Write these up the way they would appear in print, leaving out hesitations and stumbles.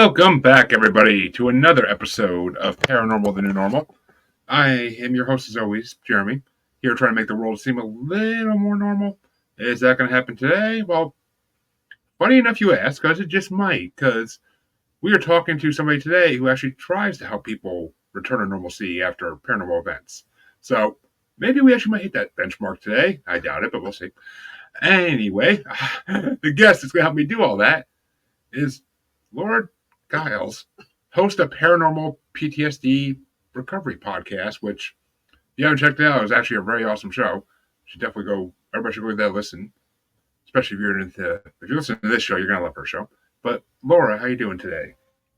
Welcome back, everybody, to another episode of Paranormal the New Normal. I am your host, as always, Jeremy, here trying to make the world seem a little more normal. Is that going to happen today? Well, funny enough you ask, because it just might, because we are talking to somebody today who actually tries to help people return to normalcy after paranormal events. So maybe we actually might hit that benchmark today. I doubt it, but we'll see. Anyway, the guest that's going to help me do all that is Laura Giles, host of Paranormal PTSD Recovery podcast, which, if you haven't checked it out, is actually a very awesome show. You should definitely go, everybody should go give that a listen, especially if you listen to this show, you're going to love her show. But Laura, how you doing today?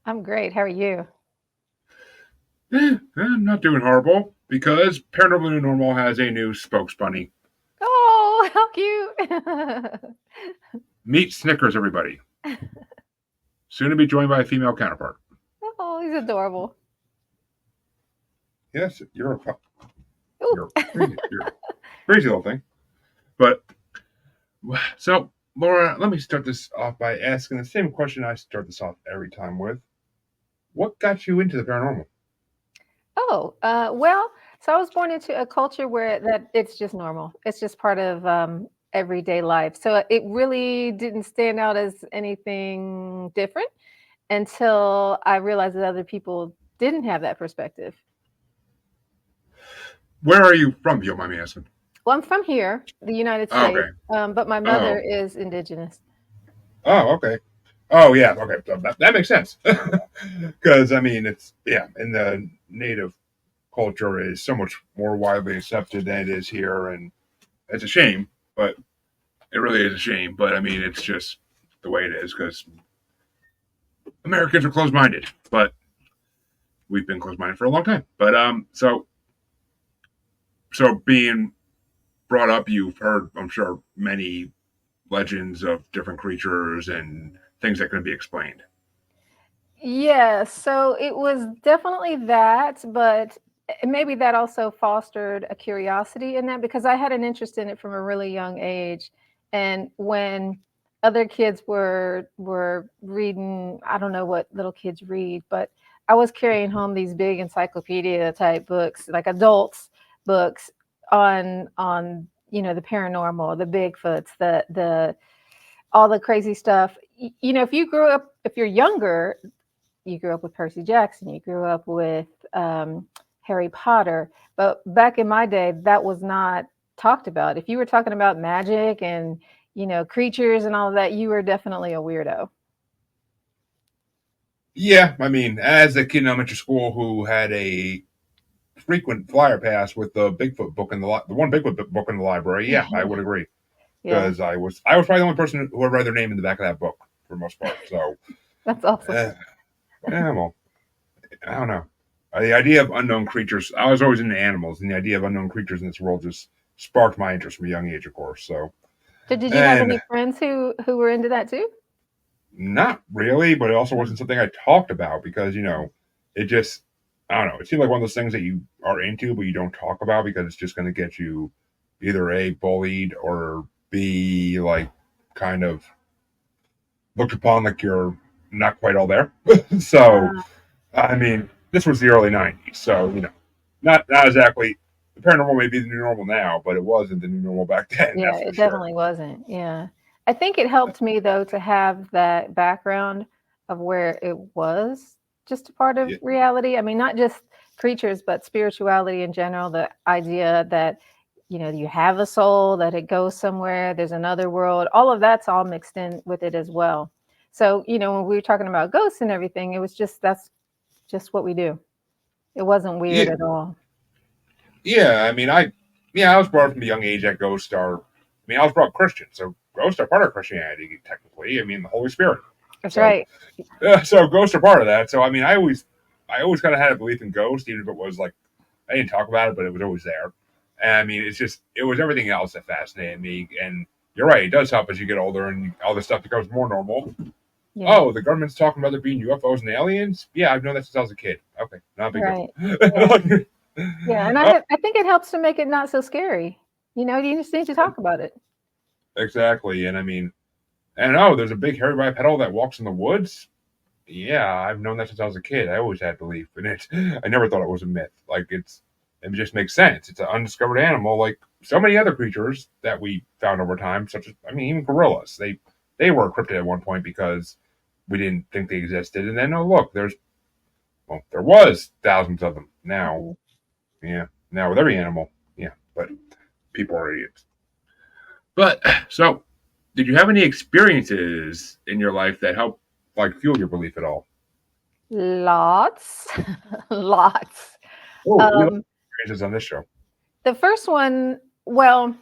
I'm great. How are you? I'm not doing horrible, because Paranormal New Normal has a new spokes bunny. Oh, how cute. Meet Snickers, everybody. Soon to be joined by a female counterpart. Oh, he's adorable. Yes, you're a Ooh. crazy little thing. But, so, Laura, let me start this off by asking the same question I start this off every time with. What got you into the paranormal? Well, so I was born into a culture where that it's just normal. It's just part of everyday life. So it really didn't stand out as anything different until I realized that other people didn't have that perspective. Where are you from, if you don't mind me asking? Well, I'm from here, the United Oh, States, okay. but my mother Oh. is indigenous. Oh, okay. Oh, yeah, okay. So that makes sense. Because, I mean, in the native culture is so much more widely accepted than it is here, and it's a shame, but it really is a shame. But, I mean, it's just the way it is, because Americans are closed-minded, but we've been closed-minded for a long time. But, so being brought up, you've heard, I'm sure, many legends of different creatures and things that can be explained. Yeah, so it was definitely that, but maybe that also fostered a curiosity in that because I had an interest in it from a really young age. And when other kids were reading, I don't know what little kids read, but I was carrying home these big encyclopedia type books, like adults books on the paranormal, the Bigfoots, the all the crazy stuff. If you grew up, if you're younger, you grew up with Percy Jackson, you grew up with Harry Potter. But back in my day, that was not talked about. If you were talking about magic and, creatures and all of that, you were definitely a weirdo. Yeah, I mean, as a kid in elementary school who had a frequent flyer pass with the Bigfoot book in the one Bigfoot book in the library, yeah, I would agree, Yeah, because I was probably the only person who would write their name in the back of that book for the most part. So, that's awesome. eh, yeah, well, I don't know. The idea of unknown creatures, I was always into animals, and the idea of unknown creatures in this world just sparked my interest from a young age, of course. So, So did you have and any friends who were into that too? not really, but it also wasn't something I talked about because, it just, I don't know. It seemed like one of those things that you are into, but you don't talk about because it's just going to get you either A, bullied, or B, like, kind of looked upon like you're not quite all there. So, Uh, I mean, this was the early 90s. So, not exactly, the paranormal may be the new normal now, but it wasn't the new normal back then, yeah, that's for it sure. definitely wasn't. Yeah. I think it helped me though to have that background of where it was just a part of Yeah. reality. I mean, not just creatures, but spirituality in general, the idea that, you have a soul, that it goes somewhere, there's another world, all of that's all mixed in with it as well. So, when we were talking about ghosts and everything, it was that's just what we do. It wasn't weird Yeah. at all. Yeah, I mean, I was brought up from a young age that ghosts are. I mean, I was brought up Christian, so ghosts are part of Christianity technically. I mean, the Holy Spirit. That's So, right. so ghosts are part of that. So, I mean, I always kind of had a belief in ghosts, even if it was like I didn't talk about it, but it was always there. And I mean, it was everything else that fascinated me. And you're right, it does help as you get older and all this stuff becomes more normal. Yeah. Oh, the government's talking about there being UFOs and aliens. Yeah, I've known that since I was a kid. Okay, not a big Right. Yeah. deal. Yeah, and Oh, I think it helps to make it not so scary. You just need to talk about it. exactly. And I mean, and oh, there's a big hairy bipedal that walks in the woods. Yeah, I've known that since I was a kid. I always had belief in it. I never thought it was a myth. Like it just makes sense. It's an undiscovered animal, like so many other creatures that we found over time, such as I mean, even gorillas. They were cryptid at one point because we didn't think they existed, and then oh look, there was thousands of them. Now, Mhm. yeah, now with every animal, yeah, but people are idiots. But so, did you have any experiences in your life that helped like fuel your belief at all? Lots, lots. Oh, we like Um, experiences on this show. the first one, well,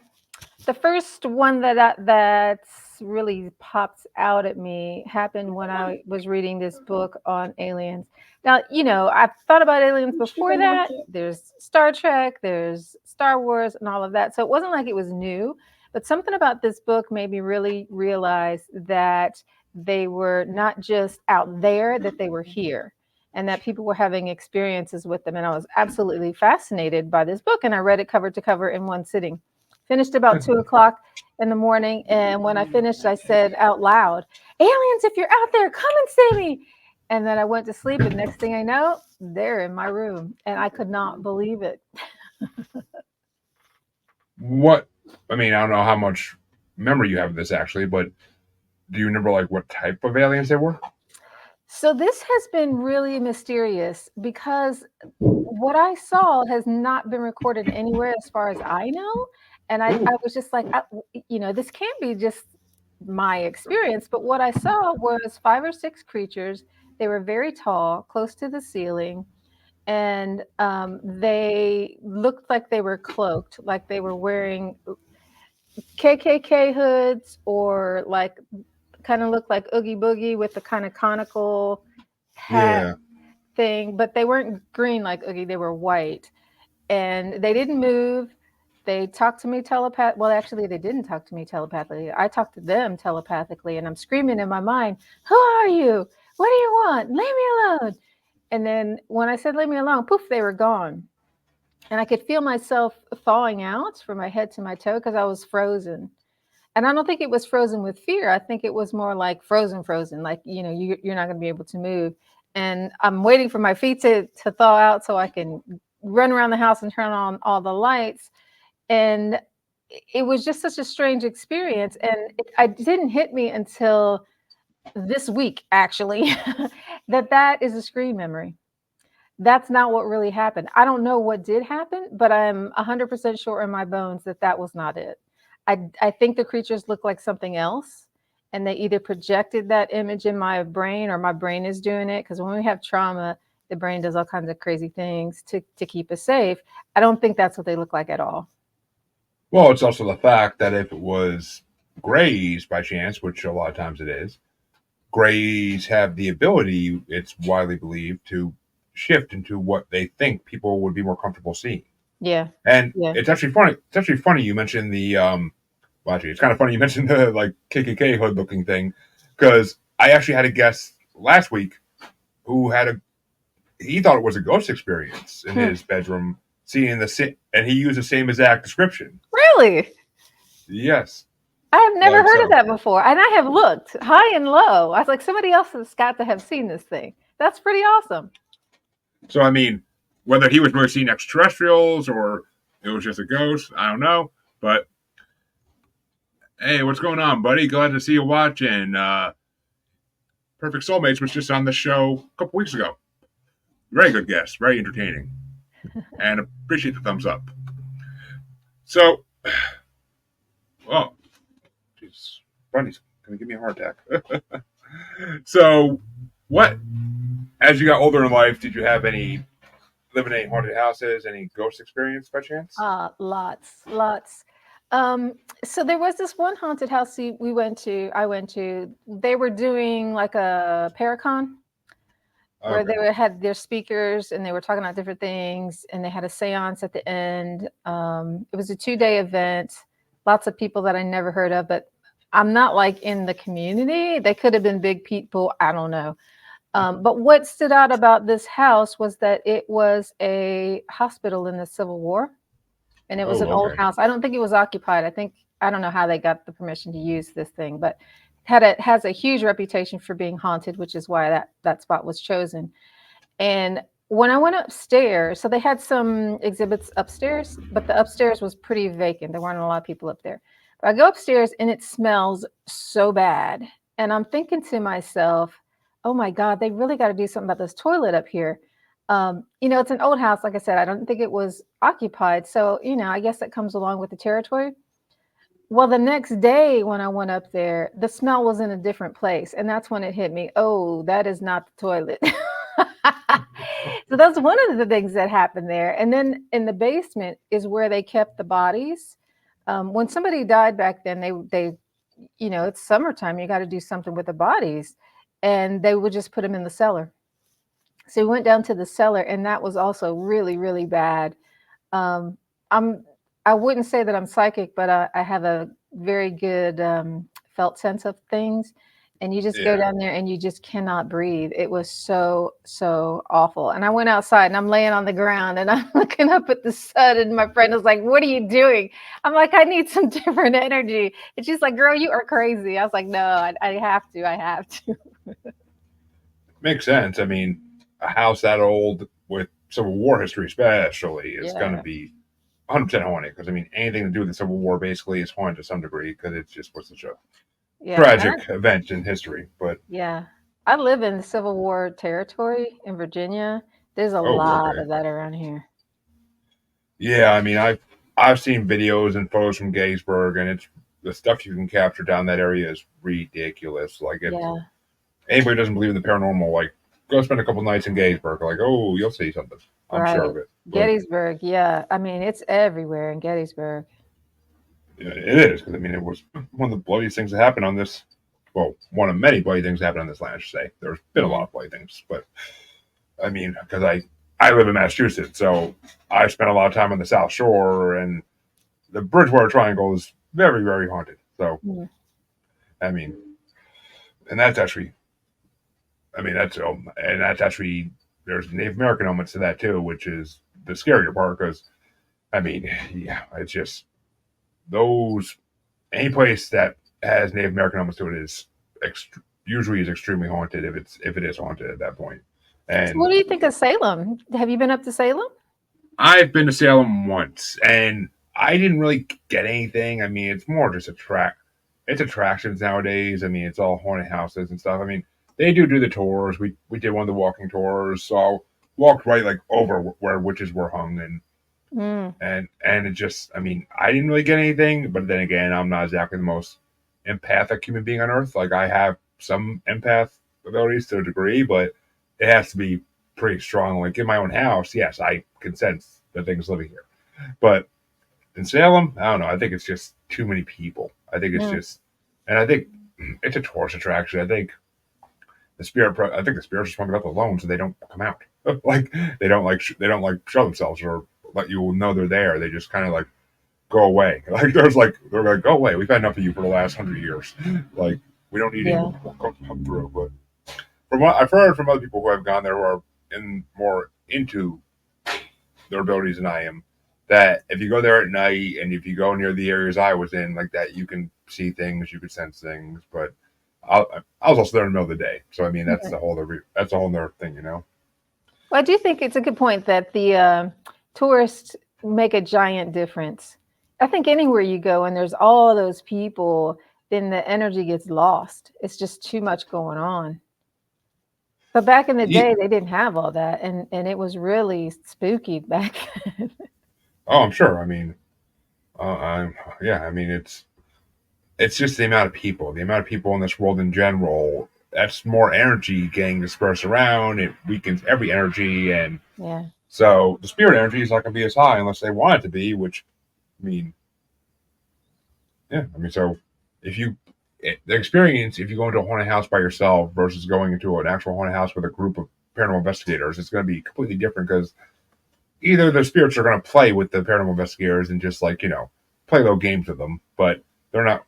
the first one that's really pops out at me happened when I was reading this book on aliens. Now, I've thought about aliens before that. There's Star Trek, there's Star Wars, and all of that. So it wasn't like it was new, but something about this book made me really realize that they were not just out there, that they were here. And that people were having experiences with them. And I was absolutely fascinated by this book. And I read it cover to cover in one sitting. Finished about 2 o'clock in the morning. And when I finished, I said out loud, "Aliens, if you're out there, come and see me." And then I went to sleep. And next thing I know, they're in my room. And I could not believe it. What I mean, I don't know how much memory you have of this actually, but do you remember like what type of aliens they were? So this has been really mysterious because what I saw has not been recorded anywhere as far as I know. And I Ooh, was just like, this can't be just my experience. But what I saw was five or six creatures. They were very tall, close to the ceiling, and they looked like they were cloaked, like they were wearing KKK hoods, or like kind of looked like Oogie Boogie with the kind of conical hat yeah, thing, but they weren't green like Oogie, they were white. And they didn't move. They talked to me Well, actually, they didn't talk to me telepathically. I talked to them telepathically, and I'm screaming in my mind, "Who are you? What do you want? Leave me alone." And then when I said, "Leave me alone," poof, they were gone. And I could feel myself thawing out from my head to my toe because I was frozen. And I don't think it was frozen with fear. I think it was more like frozen, frozen, like, you're not going to be able to move. And I'm waiting for my feet to thaw out so I can run around the house and turn on all the lights. And it was just such a strange experience. And I didn't hit me until this week, actually, that is a screen memory. That's not what really happened. I don't know what did happen, but I'm 100% sure in my bones that that was not it. I think the creatures look like something else, and they either projected that image in my brain or my brain is doing it. Because when we have trauma, the brain does all kinds of crazy things to keep us safe. I don't think that's what they look like at all. well, it's also the fact that if it was grays by chance, which a lot of times it is, grays have the ability, it's widely believed, to shift into what they think people would be more comfortable seeing. Yeah, And yeah. it's actually funny. It's actually funny you mentioned the well, actually, it's kind of funny you mentioned the like KKK hood looking thing because I actually had a guest last week who had a he thought it was a ghost experience in Hmm. his bedroom, seeing and he used the same exact description. Really? Yes, I have never like heard of so. that before. And I have looked high and low. I was like, somebody else has got to have seen this thing. That's pretty awesome. So I mean, whether he was really seeing extraterrestrials or it was just a ghost, I don't know. But hey, what's going on, buddy? Glad to see you watching. Perfect Soulmates was just on the show a couple weeks ago. Very good guest, very entertaining, and appreciate the thumbs up. So, oh, jeez, Bunny's gonna give me a heart attack. So, what? As you got older in life, did you have any live in any haunted houses, any ghost experience by chance? Lots, lots. Um, so there was this one haunted house I went to. They were doing like a Paracon where Okay. had their speakers and they were talking about different things, and they had a seance at the end. It was a 2-day event, lots of people that I never heard of, but I'm not like in the community. They could have been big people. I don't know. But what stood out about this house was that it was a hospital in the Civil War, and it was Oh, an old okay. house. I don't think it was occupied. I don't know how they got the permission to use this thing, but has a huge reputation for being haunted, which is why that spot was chosen. And when I went upstairs, so they had some exhibits upstairs, but the upstairs was pretty vacant. There weren't a lot of people up there. But I go upstairs and it smells so bad. And I'm thinking to myself, oh my God, they really got to do something about this toilet up here. It's an old house. Like I said, I don't think it was occupied. So, I guess that comes along with the territory. Well, the next day when I went up there, the smell was in a different place. And that's when it hit me. Oh, that is not the toilet. So that's one of the things that happened there. And then in the basement is where they kept the bodies. When somebody died back then, it's summertime. You got to do something with the bodies, and they would just put them in the cellar. So we went down to the cellar, and that was also really, really bad. Um, I'm I wouldn't say that I'm psychic, but I have a very good felt sense of things. And you just go Yeah. down there and you just cannot breathe. It was so, so awful. And I went outside and I'm laying on the ground and I'm looking up at the sun. And my friend was like, "What are you doing?" I'm like, "I need some different energy." And she's like, "Girl, you are crazy." I was like, "No, I have to. I have to." Makes sense. I mean, a house that old with Civil War history, especially, is going to Yeah. be 100% haunted. Because I mean, anything to do with the Civil War basically is haunted to some degree because it just was such a Yeah. tragic event in history. But Yeah. I live in the Civil War territory in Virginia. There's a oh, lot okay, of that around here. yeah. I mean, I've seen videos and photos from Gettysburg, and it's the stuff you can capture down that area is ridiculous. Like it's Yeah. anybody who doesn't believe in the paranormal, like go spend a couple nights in Gettysburg, like oh, you'll see something. I'm sure Right. of it. But Gettysburg. Yeah. I mean, it's everywhere in Gettysburg. yeah, it is because I mean it was one of the bloodiest things that happened on this. Well, one of many bloody things that happened on this land. I should say there's been a lot Yeah. of bloody things, but I mean because I live in Massachusetts, so I spent a lot of time on the South Shore, and the Bridgewater Triangle is very very haunted. So Mm. I mean, and that's actually I mean that's actually there's Native American elements to that too, which is the scarier part because I mean yeah, it's just those any place that has Native American elements to it is usually is extremely haunted if it is haunted at that point. So what And do you think of Salem? Have you been up to Salem? I've been to Salem once, and I didn't really get anything. I mean, it's more just it's attractions nowadays. I mean, it's all haunted houses and stuff. I mean, they do the tours. We did one of the walking tours, so I walked right like over where witches were hung, Mm. and it just I mean I didn't really get anything, but then again I'm not exactly the most empathic human being on earth. Like I have some empath abilities to a degree, but it has to be pretty strong. Like in my own house, yes, I can sense the things living here, but in Salem, I don't know. I think it's just too many people. I think it's Mm. just, and I think it's a tourist attraction. I think the spirits just want to be left alone so they don't come out. Like they don't like show themselves or let you know they're there. They just kind of like go away. Like they're like go away. We've had enough of you for the last 100 years. Like we don't need any Yeah. more people come through. But from what I've heard from other people who have gone there who are more into their abilities than I am, that if you go there at night and if you go near the areas I was in, like that, you can see things, you can sense things. But I was also there in the middle of the day, so I mean Yeah. that's a whole other thing, you know. Well, I do think it's a good point that the tourists make a giant difference. I think anywhere you go and there's all those people, then the energy gets lost. It's just too much going on. But back in the Yeah. day, they didn't have all that, and it was really spooky back then. Oh, I'm sure. I mean, yeah. I mean, it's just the amount of people in this world in general. That's more energy getting dispersed around. It weakens every energy, and Yeah. so the spirit energy is not going to be as high unless they want it to be. Which I mean, yeah, I mean, so if you the experience if you go into a haunted house by yourself versus going into an actual haunted house with a group of paranormal investigators, it's going to be completely different because either the spirits are going to play with the paranormal investigators and just like play little games with them, but they're not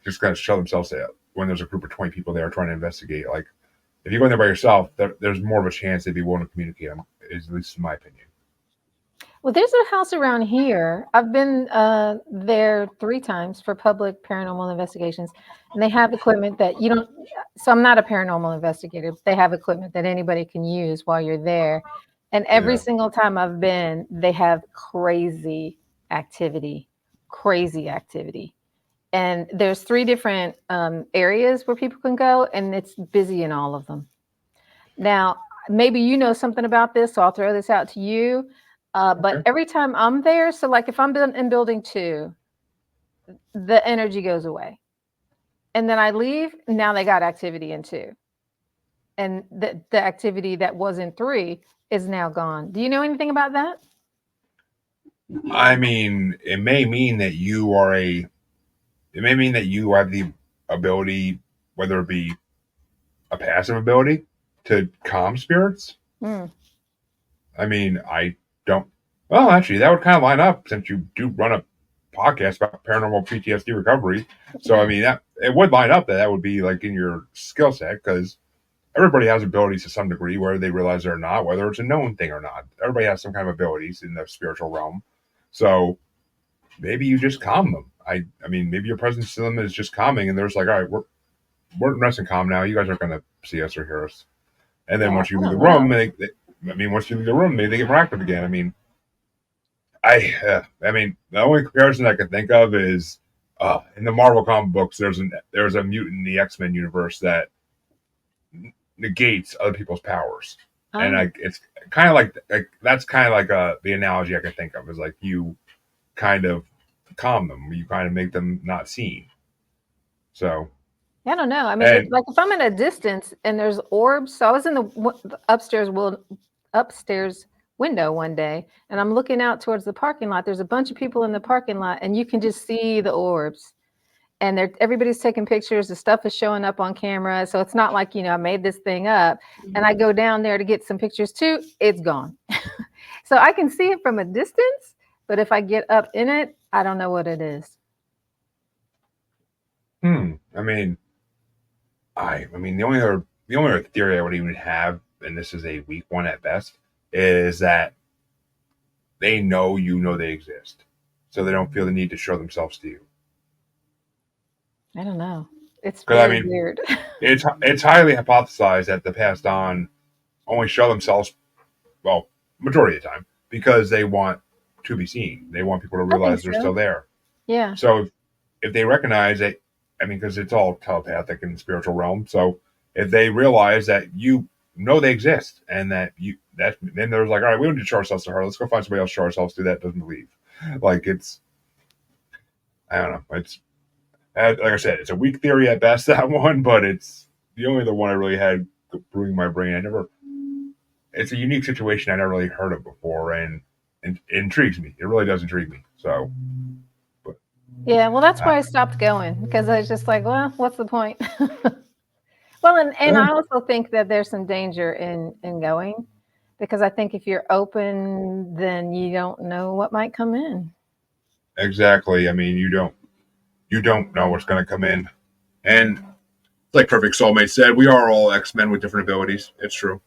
just going to show themselves out when there's a group of 20 people there trying to investigate. Like if you go in there by yourself, there's more of a chance they'd be willing to communicate. Is at least in my opinion. Well, there's a house around here. I've been there 3 times for public paranormal investigations, and they have equipment that you don't. So I'm not a paranormal investigator. But they have equipment that anybody can use while you're there, and every Yeah. single time I've been, they have activity, crazy activity. And there's 3 different areas where people can go, and it's busy in all of them. Now, maybe you know something about this, so I'll throw this out to you. But Okay. every time I'm there, so like if I'm in building 2, the energy goes away. And then I leave, now they got activity in 2. And the activity that was in 3 is now gone. Do you know anything about that? I mean, it may mean that you are a. It may mean that you have the ability, whether it be a passive ability, to calm spirits. Mm. I mean, I don't. Well, actually, that would kind of line up since you do run a podcast about paranormal PTSD recovery. So, I mean, that it would line up that that would be like in your skill set because everybody has abilities to some degree, whether they realize it or not, whether it's a known thing or not. Everybody has some kind of abilities in the spiritual realm. So maybe you just calm them. I mean, maybe your presence to them is just calming, and they're just like, all right, we're nice and calm now. You guys aren't going to see us or hear us. And then Yeah, once you I leave the don't room, know. I mean, once you leave the room, maybe they get more active again. I mean, I mean, the only comparison I can think of is in the Marvel comic books. There's a mutant in the X Men universe that negates other people's powers, and Oh, it's kind of like that's kind of like the analogy I can think of is like you kind of calm them, you kind of make them not seen. So I don't know. I mean, and like if I'm at a distance and there's orbs. So I was in the upstairs window one day, and I'm looking out towards the parking lot. There's a bunch of people in the parking lot, and you can just see the orbs. And everybody's taking pictures. The stuff is showing up on camera, so it's not like I made this thing up. And I go down there to get some pictures too. It's gone. So I can see it from a distance, but if I get up in it, I don't know what it is. I mean, I mean the only other theory I would even have, and this is a weak one at best, is that they know you know they exist, so they don't feel the need to show themselves to you. I don't know. It's Because I very mean, weird. it's highly hypothesized that the passed on only show themselves, well, majority of the time, because they want to be seen. They want people to I think realize they're so. still there. Yeah. So if they recognize it, I mean, because it's all telepathic in the spiritual realm. So if they realize that you know they exist and that then there's like, all right, we don't need to show ourselves to her. Let's go find somebody else to show ourselves to that doesn't believe. Like it's, I don't know. It's like I said, it's a weak theory at best that one, but it's the only other one I really had brewing my brain. I never. It's a unique situation I never really heard of before, and it intrigues me. It really does intrigue me. So, but Yeah, well, that's uh, why I stopped going because I was just like, well, what's the point? Well, and uh, I also think that there's some danger in going because I think if you're open, then you don't know what might come in. exactly. I mean, you don't know what's going to come in, and like Perfect Soulmate said, we are all X Men with different abilities. It's true,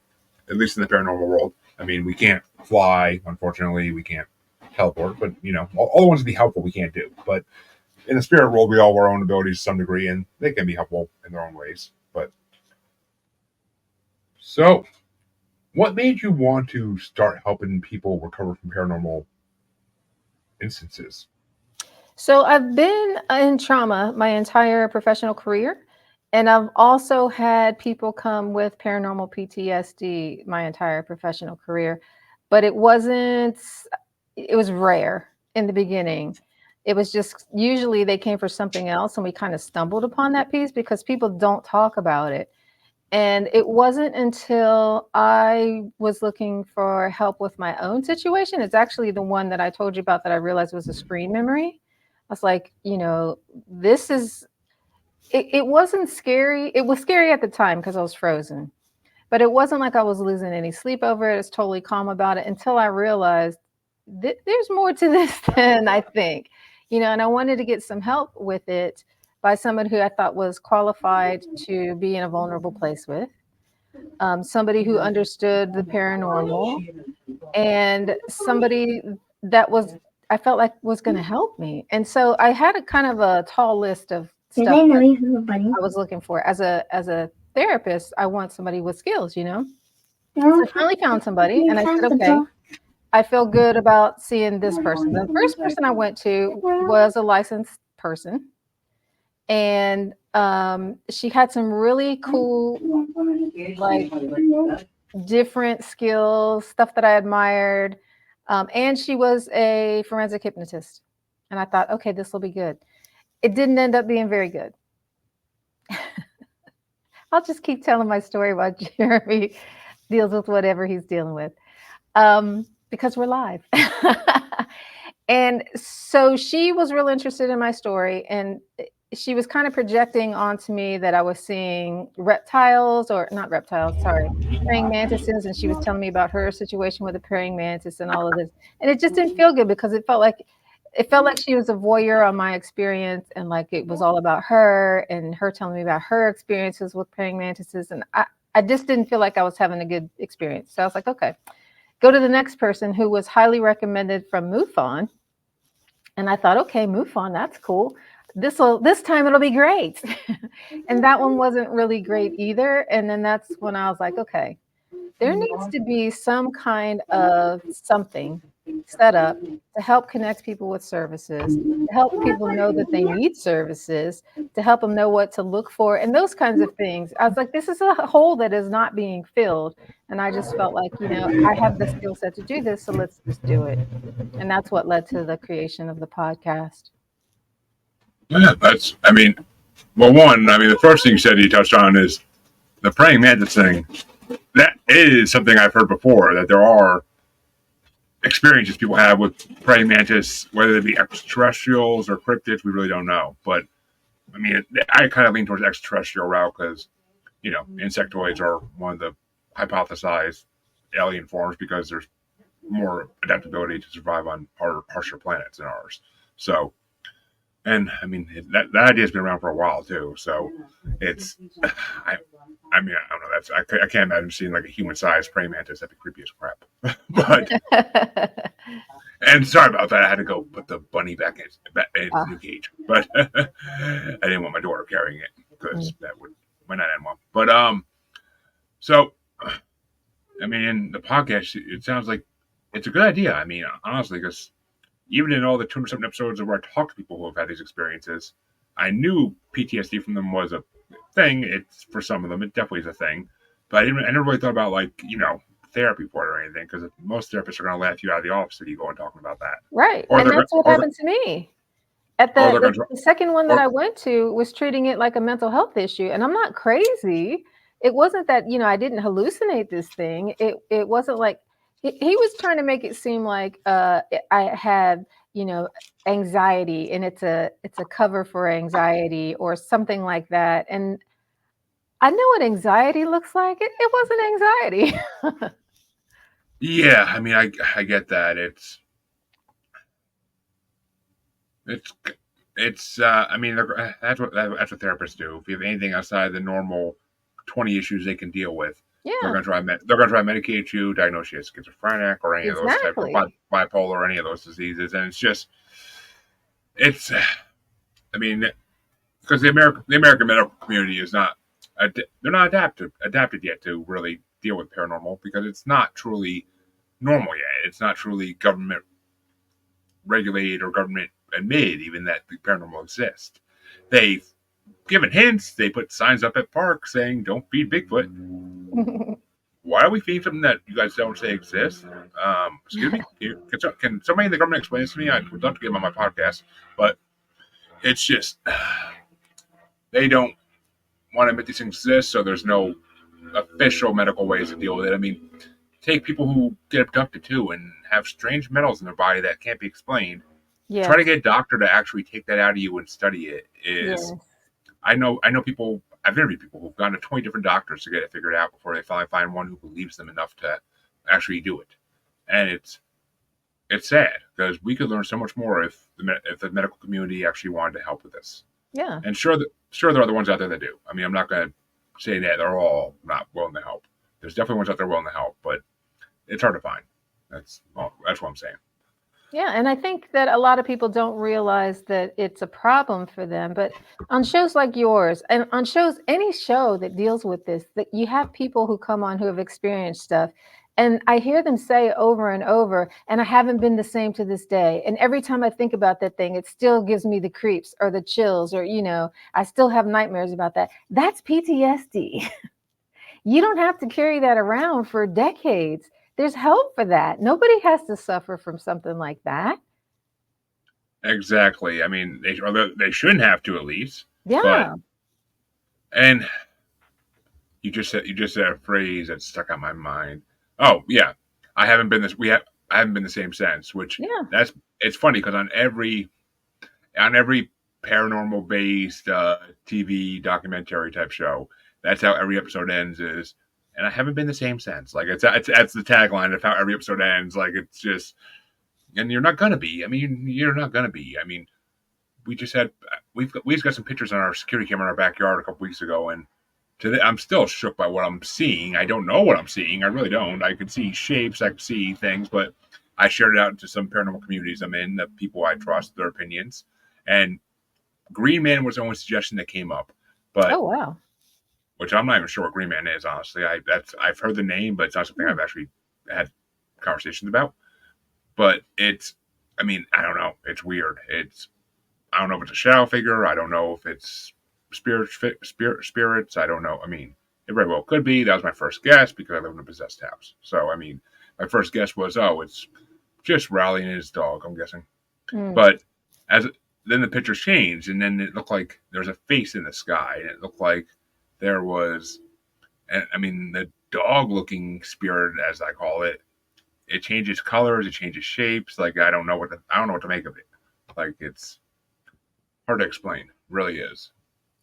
at least in the paranormal world. I mean, we can't fly, unfortunately. We can't teleport, but all the ones to be helpful we can't do. But in the spirit world, we all have our own abilities to some degree, and they can be helpful in their own ways. But so, what made you want to start helping people recover from paranormal instances? So I've been in trauma my entire professional career, and I've also had people come with paranormal PTSD my entire professional career, but it was rare in the beginning. It was just usually they came for something else, and we kind of stumbled upon that piece because people don't talk about it. And it wasn't until I was looking for help with my own situation. It's actually the one that I told you about that I realized was a screen memory. I was like, this is it wasn't scary. It was scary at the time because I was frozen. But it wasn't like I was losing any sleep over it. It's totally calm about it until I realized there's more to this than I think. And I wanted to get some help with it by someone who I thought was qualified to be in a vulnerable place with. somebody who understood the paranormal, and somebody that was I felt like was going to help me. And so I had a kind of a tall list of Did stuff I know that you were a bunny? I was looking for as a therapist. I want somebody with skills, you know. So No, I finally found somebody, you and I said, found the okay, dog. I feel good about seeing this person. The first person I went to was a licensed person, and she had some really cool, like, different skills, stuff that I admired. And she was a forensic hypnotist. And I thought, okay, this will be good. It didn't end up being very good. I'll just keep telling my story while Jeremy deals with whatever he's dealing with, because we're live. And so she was real interested in my story, and she was kind of projecting onto me that I was seeing reptiles, or not reptiles, sorry, praying mantises, and she was telling me about her situation with a praying mantis and all of this. And it just didn't feel good because it felt like she was a voyeur on my experience, and like it was all about her and her telling me about her experiences with praying mantises. And I just didn't feel like I was having a good experience. So I was like, okay, go to the next person who was highly recommended from MUFON. And I thought, okay, MUFON, that's cool. This time it'll be great. And that one wasn't really great either. And then that's when I was like, okay, there needs to be some kind of something set up to help connect people with services, to help people know that they need services, to help them know what to look for, and those kinds of things. I was like, this is a hole that is not being filled. And I just felt like, I have the skill set to do this, so let's just do it. And that's what led to the creation of the podcast. Yeah, I mean, well, one, I mean, the first thing you said you touched on is the praying mantis thing. That is something I've heard before, that there are experiences people have with praying mantis, whether they be extraterrestrials or cryptids, we really don't know. But I mean, I kind of lean towards extraterrestrial route because, insectoids are one of the hypothesized alien forms because there's more adaptability to survive on harsher planets than ours. So, and I mean, that idea has been around for a while too. So it's, I mean, I don't know. I can't imagine seeing like a human-sized praying mantis. That'd be creepy as crap. But and sorry about that. I had to go put the bunny back in its new Ah, cage, but I didn't want my daughter carrying it because mm. that might not end well. But so I mean, the podcast. It sounds like it's a good idea. I mean, honestly, because even in all the 200 something episodes where I talked to people who have had these experiences, I knew PTSD from them was a thing. It's for some of them, it definitely is a thing. But I never really thought about like therapy for it or anything because most therapists are going to laugh you out of the office if you go and talking about that, Right. or And they're that's what or happened to me. At or they're the going to the second one that or I went to was treating it like a mental health issue, and I'm not crazy. It wasn't that, I didn't hallucinate this thing. It wasn't like he was trying to make it seem like, I had, you know, anxiety, and it's a cover for anxiety or something like that, and I know what anxiety looks like. It wasn't anxiety. yeah. I mean, I get that. It's I mean, that's what therapists do. If you have anything outside the normal 20 issues they can deal with, Yeah, they're going to try to medicate you, diagnose you as schizophrenic or any of those type of exactly. bipolar or any of those diseases, and it's I mean, because the American medical community is not they're not adapted yet to really deal with paranormal because it's not truly normal yet. It's not truly government regulated or government admitted even that the paranormal exists. They've given hints. They put signs up at parks saying "Don't feed Bigfoot." Why are we feeding something that you guys don't say exists? Excuse me. Can somebody in the government explain this to me? I would love to get them on my podcast, but it's just they don't want to admit these things exist, so there's no official medical ways to deal with it. I mean, take people who get abducted too and have strange metals in their body that can't be explained. Try to Yes, get a doctor to actually take that out of you and study it. Is yes. I know people. I've interviewed people who've gone to 20 different doctors to get it figured out before they finally find one who believes them enough to actually do it. And it's sad because we could learn so much more if the medical community actually wanted to help with this. Yeah. And sure there are the ones out there that do. I mean, I'm not going to. saying that they're all not willing to help. There's definitely ones out there willing to help, but it's hard to find. That's what I'm saying. Yeah, and I think that a lot of people don't realize that it's a problem for them. But on shows like yours, and on shows, any show that deals with this, that you have people who come on who have experienced stuff. And I hear them say over and over, and I haven't been the same to this day. And every time I think about that thing, it still gives me the creeps or the chills, or, I still have nightmares about that. That's PTSD. You don't have to carry that around for decades. There's help for that. Nobody has to suffer from something like that. Exactly. I mean, they shouldn't have to at least, but Yeah. and you just said a phrase that stuck on my mind. Oh yeah, I haven't been this. We have I haven't been the same since. Which Yeah. that's it's funny because on every paranormal based TV documentary type show, that's how every episode ends. And I haven't been the same since. Like it's that's the tagline of how every episode ends. Like it's just, and you're not gonna be. I mean, you're not gonna be. I mean, we just had we just got some pictures on our security camera in our backyard a couple weeks ago, and today I'm still shook by what I'm seeing. I don't know what I'm seeing. I really don't. I could see shapes. I could see things, but I shared it out to some paranormal communities I'm in, the people I trust, their opinions, and Green Man was the only suggestion that came up, but Oh, wow. which I'm not even sure what Green Man is. Honestly, I've heard the name, but it's not something Mm. I've actually had conversations about. But I mean, I don't know. It's weird. I don't know if it's a shadow figure. I don't know if it's spirits. I don't know. I mean, it very well could be. That was my first guess because I live in a possessed house. So I mean, my first guess was, oh, it's just rallying his dog. I'm guessing. Mm. But as then the pictures changed, and then it looked like there was a face in the sky, and it looked like there was, I mean, the dog-looking spirit, as I call it. It changes colors, it changes shapes. Like I don't know what to make of it. Like it's hard to explain, really is.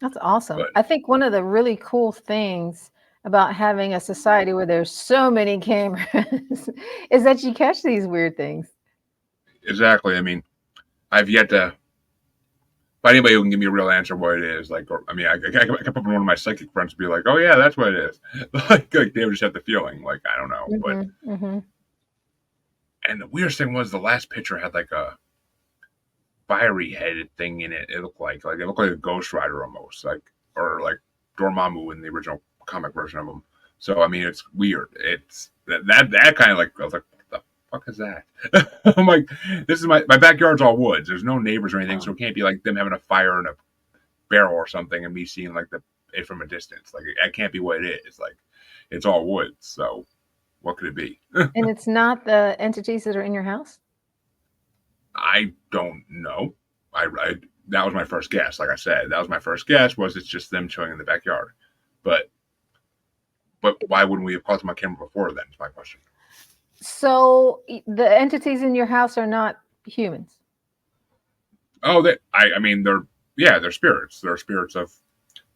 That's awesome. But I think one of the really cool things about having a society where there's so many cameras is that you catch these weird things. exactly, I mean, I've yet to find anybody who can give me a real answer what it is. Like, I mean, I kept up with one of my psychic friends to be like, "Oh yeah, that's what it is." Like they would just have the feeling. Like I don't know, but Mhm. Mhm. and the weirdest thing was the last picture had like a fiery headed thing in it. It looked like a Ghost Rider almost, like or like Dormammu in the original comic version of him. So I mean, it's weird. It's that kind of like I was like, what the fuck is that? I'm like, this is my backyard's all woods. There's no neighbors or anything, so Oh. it can't be like them having a fire in a barrel or something and me seeing like it from a distance. Like that can't be what it is. Like it's all woods. So what could it be? And it's not the entities that are in your house? I don't know. I that was my first guess. Like I said, that was my first guess. Was it's just them chilling in the backyard? But why wouldn't we have caught them on camera before then? Is my question. So the entities in your house are not humans. Oh, I mean they're spirits. They're spirits of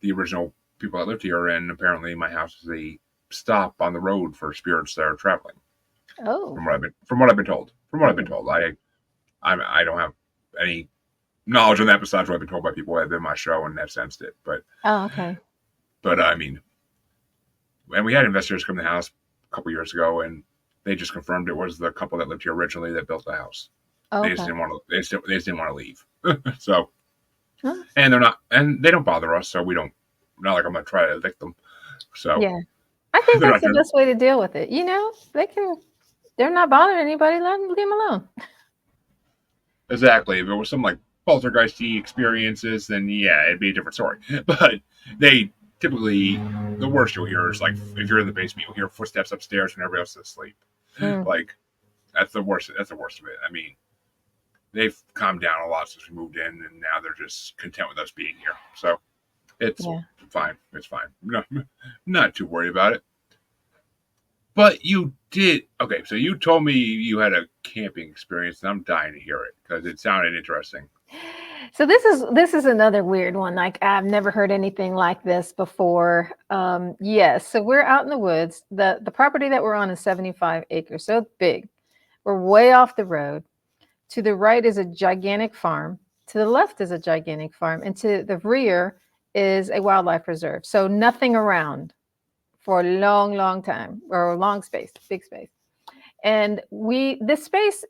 the original people that lived here, and apparently my house is a stop on the road for spirits that are traveling. Oh. From what I've been told. From what I've been Hmm. told, I don't have any knowledge on that besides what I've been told by people that have been on my show and have sensed it. Oh, okay. But I mean, and we had investigators come to the house a couple years ago, and they just confirmed it was the couple that lived here originally that built the house. Oh, They just okay. didn't want to. They just didn't want to leave. So, Huh? and they don't bother us, so we don't. Not like I'm gonna try to evict them. So Yeah. I think they're that's not the gonna. best way to deal with it. They're not bothering anybody. Leave them alone. Exactly. If it was some like poltergeisty experiences, then yeah, it'd be a different story. But they typically the worst you'll hear is like if you're in the basement, you'll hear footsteps upstairs when everybody else is asleep. Mm. Like that's the worst. That's the worst of it. I mean, they've calmed down a lot since we moved in, and now they're just content with us being here. So it's Yeah. fine. It's fine. No, not too worried about it. But you did okay. So you told me you had a camping experience, and I'm dying to hear it because it sounded interesting. So this is another weird one. Like I've never heard anything like this before. Yes. So we're out in the woods. The property that we're on is 75 acres, so it's big. We're way off the road. To the right is a gigantic farm. To the left is a gigantic farm, and to the rear is a wildlife preserve. So nothing around for a long, long time, or a long space, big space. And this space,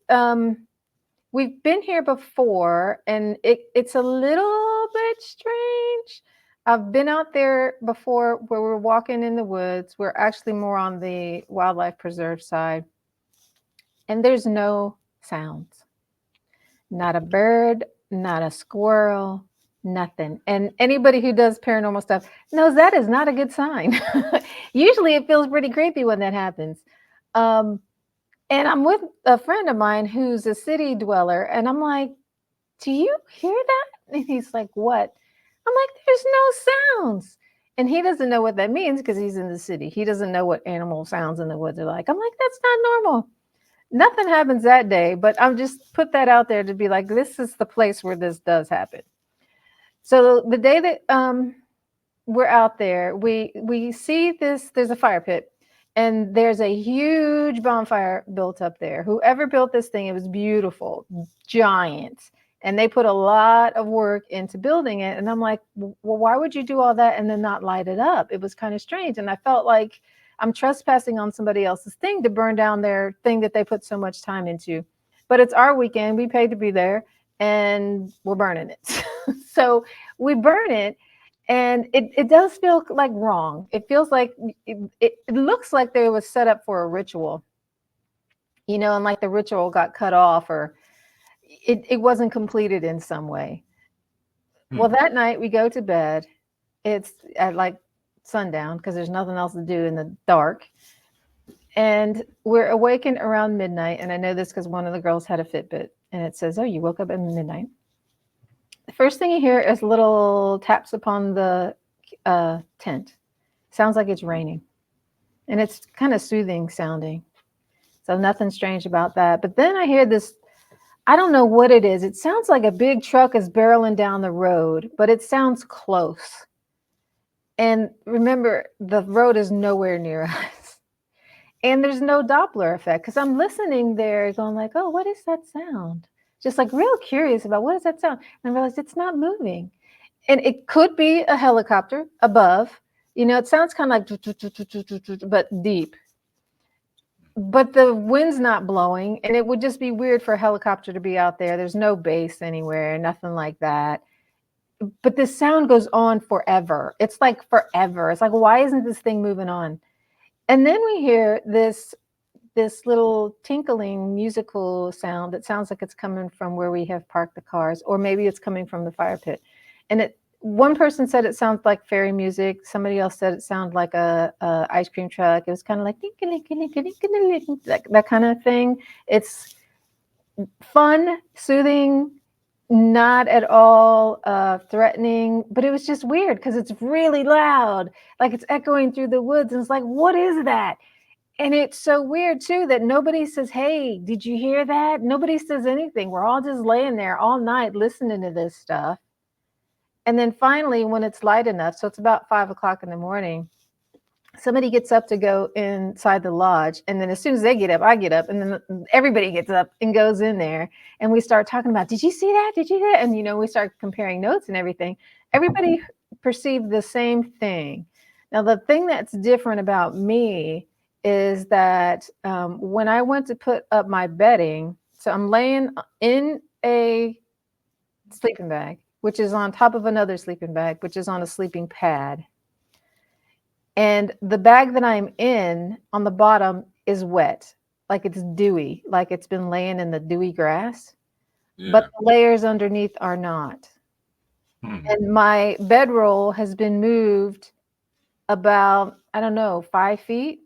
we've been here before, and it's a little bit strange. I've been out there before where we're walking in the woods. We're actually more on the wildlife preserve side, and there's no sounds. Not a bird, not a squirrel, nothing. And anybody who does paranormal stuff knows that is not a good sign. Usually it feels pretty creepy when that happens. Um, and I'm with a friend of mine who's a city dweller, and I'm like, do you hear that? And he's like, what? I'm like, there's no sounds. And he doesn't know what that means because he's in the city. He doesn't know what animal sounds in the woods are like. I'm like, that's not normal. Nothing happens that day, but I'm just put that out there to be like, this is the place where this does happen. So the day that we're out there, we see this. There's a fire pit, and there's a huge bonfire built up there. Whoever built this thing, it was beautiful, giant, and they put a lot of work into building it. And I'm like, well, why would you do all that and then not light it up? It was kind of strange, and I felt like I'm trespassing on somebody else's thing to burn down their thing that they put so much time into. But it's our weekend. We paid to be there, and we're burning it. So we burn it, and it does feel like wrong. It feels like it looks like they was set up for a ritual, and like the ritual got cut off, or it wasn't completed in some way. Well, that night we go to bed. It's at like sundown because there's nothing else to do in the dark. And we're awakened around midnight. And I know this because one of the girls had a Fitbit, and it says, oh, you woke up at midnight. The first thing you hear is little taps upon the tent. Sounds like it's raining. And it's kind of soothing sounding. So nothing strange about that. But then I hear this, I don't know what it is. It sounds like a big truck is barreling down the road, but it sounds close. And remember, the road is nowhere near us. And there's no Doppler effect because I'm listening there going like, oh, what is that sound? Just like real curious about what is that sound? And I realized it's not moving. And it could be a helicopter above. It sounds kind of like, but deep. But the wind's not blowing, and it would just be weird for a helicopter to be out there. There's no base anywhere, nothing like that. But this sound goes on forever. It's like forever. It's like, why isn't this thing moving on? And then we hear this little tinkling musical sound that sounds like it's coming from where we have parked the cars, or maybe it's coming from the fire pit. And one person said it sounds like fairy music. Somebody else said it sounded like a ice cream truck. It was kind of like that kind of thing. It's fun, soothing, not at all threatening, but it was just weird because it's really loud, like it's echoing through the woods. And it's like, what is that? And it's so weird too that nobody says, hey, did you hear that? Nobody says anything. We're all just laying there all night listening to this stuff. And then finally, when it's light enough, so it's about 5 o'clock in the morning, somebody gets up to go inside the lodge. And then as soon as they get up, I get up, and then everybody gets up and goes in there. And we start talking about, did you see that? Did you hear that? And, we start comparing notes and everything. Everybody perceived the same thing. Now, the thing that's different about me is that when I went to put up my bedding, so I'm laying in a sleeping bag, which is on top of another sleeping bag, which is on a sleeping pad. And the bag that I'm in on the bottom is wet, like it's dewy, like it's been laying in the dewy grass. Yeah. But the layers underneath are not. And my bedroll has been moved about, I don't know, 5 feet.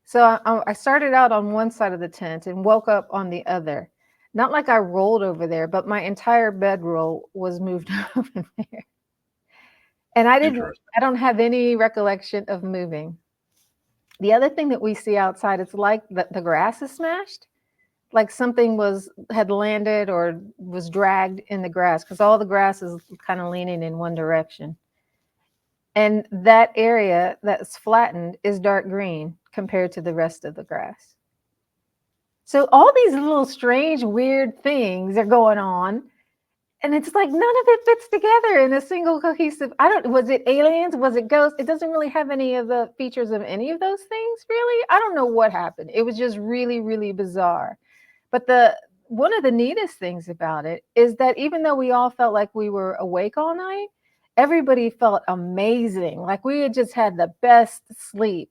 So I started out on one side of the tent and woke up on the other. Not like I rolled over there, but my entire bedroll was moved over there. And I don't have any recollection of moving. The other thing that we see outside, it's like the grass is smashed, like something had landed or was dragged in the grass, because all the grass is kind of leaning in one direction. And that area that's flattened is dark green compared to the rest of the grass. So all these little strange, weird things are going on. and it's like none of it fits together in a single cohesive. I don't. Was it aliens? Was it ghosts? It doesn't really have any of the features of any of those things. Really, I don't know what happened. It was just really, really bizarre. But the one of the neatest things about it is that even though we all felt like we were awake all night, everybody felt amazing. Like we had just had the best sleep.